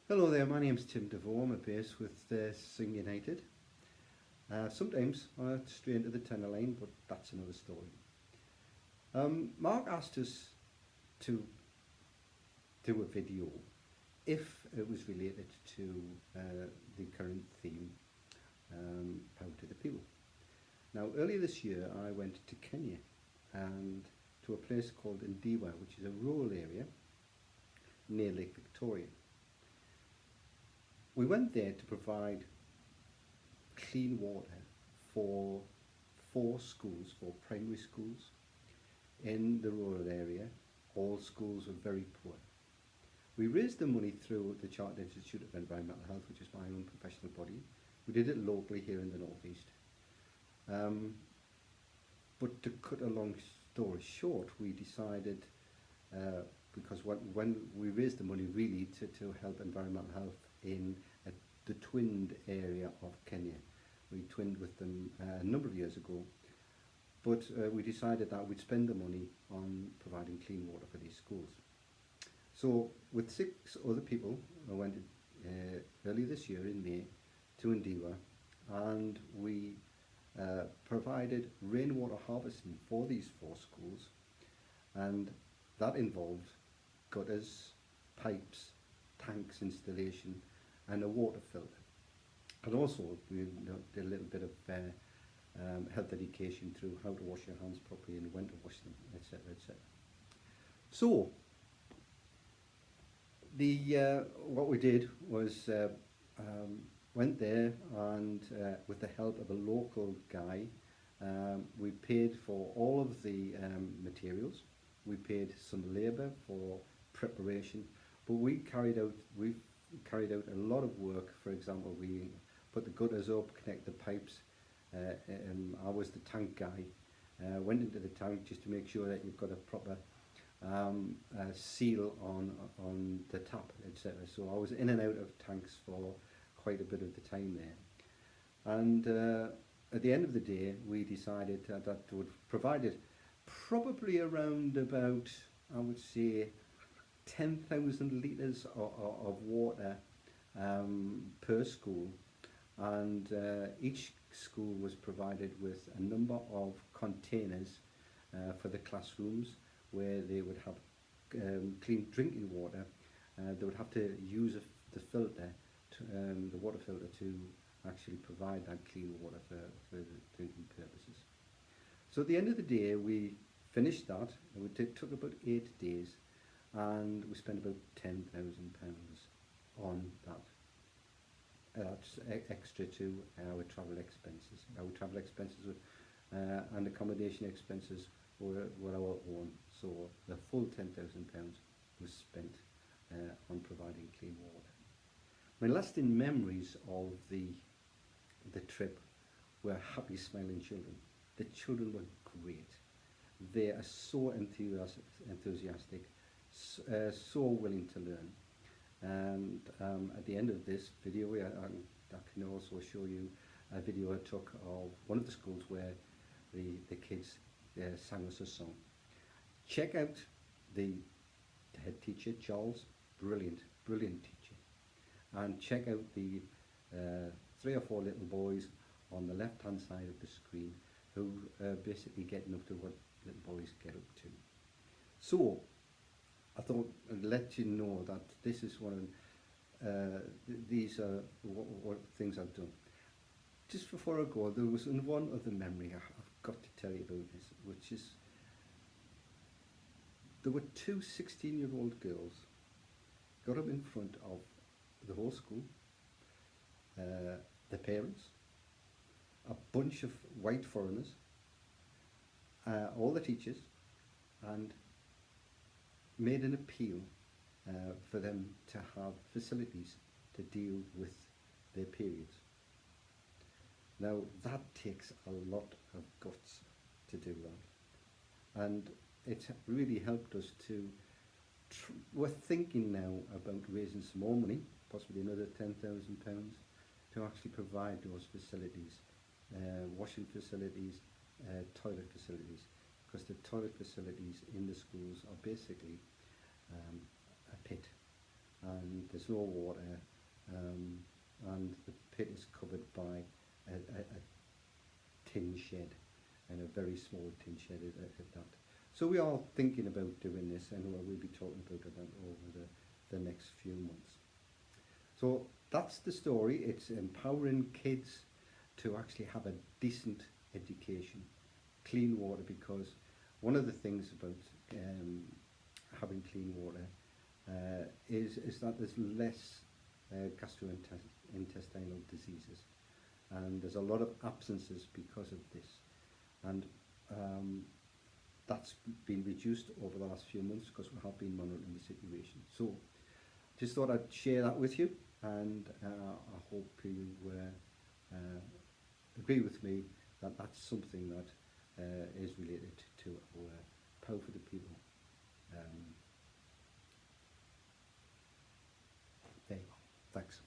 Hello there, my name's Tim Deveaux. I'm a bass with Sing United. Sometimes I stray into the tenor line, but that's another story. Mark asked us to do a video if it was related to the current theme, Power to the People. Now, earlier this year, I went to Kenya and to a place called Deveaux, which is a rural area near Lake Victoria. We went there to provide clean water for 4 schools, 4 primary schools in the rural area. All schools were very poor. We raised the money through the Chartered Institute of Environmental Health, which is my own professional body. We did it locally here in the northeast. But to cut a long story short, we decided, because when we raised the money really to help environmental health in the twinned area of Kenya. We twinned with them a number of years ago, but we decided that we'd spend the money on providing clean water for these schools. So with 6 other people, I went early this year in May to Ndiwa, and we provided rainwater harvesting for these 4 schools, and that involved gutters, pipes, tanks installation, and a water filter. And also we did a little bit of health education through how to wash your hands properly and when to wash them, etc., etc. So what we did was went there, and with the help of a local guy, we paid for all of the materials. We paid some labour for preparation, but we've carried out a lot of work. For example, we put the gutters up, connect the pipes. I was the tank guy. Went into the tank just to make sure that you've got a proper seal on the tap, etc. So I was in and out of tanks for quite a bit of the time there. And at the end of the day, we decided that would provided probably around about, I would say, 10,000 litres of water per school, and each school was provided with a number of containers for the classrooms where they would have clean drinking water. They would have to use the filter, the water filter, to actually provide that clean water for the drinking purposes. So at the end of the day, we finished that. It took about 8 days, and we spent about £10,000 on that. That's extra to our travel expenses. Our travel expenses and accommodation expenses were our own. So the full £10,000 was spent on providing clean water. My lasting memories of the trip were happy, smiling children. The children were great. They are so enthusiastic, so willing to learn. And at the end of this video, I can also show you a video I took of one of the schools where the kids sang us a song. Check out the head teacher, Charles. Brilliant teacher. And check out the 3 or 4 little boys on the left hand side of the screen who are basically getting up to what little boys get up to. So I thought I'd let you know that this is one of these are what things I've done. Just before I go, there was one other memory I've got to tell you about this, which is there were 2 16-year-old girls got up in front of the whole school, the parents, a bunch of white foreigners, all the teachers, and made an appeal for them to have facilities to deal with their periods. Now that takes a lot of guts to do that, and it's really helped us to, we're thinking now about raising some more money, possibly another £10,000, to actually provide those facilities, washing facilities, toilet facilities, because the toilet facilities in the schools are basically a pit, and there's no water, and the pit is covered by a tin shed, and a very small tin shed at that. So we are thinking about doing this, and we'll be talking about it over the next few months. So that's the story. It's empowering kids to actually have a decent education, clean water, because one of the things about having clean water is that there's less gastrointestinal diseases, and there's a lot of absences because of this, and that's been reduced over the last few months because we have been monitoring the situation. So just thought I'd share that with you, and I hope you agree with me that that's something that is related to our Power for the People. There you go. Thanks.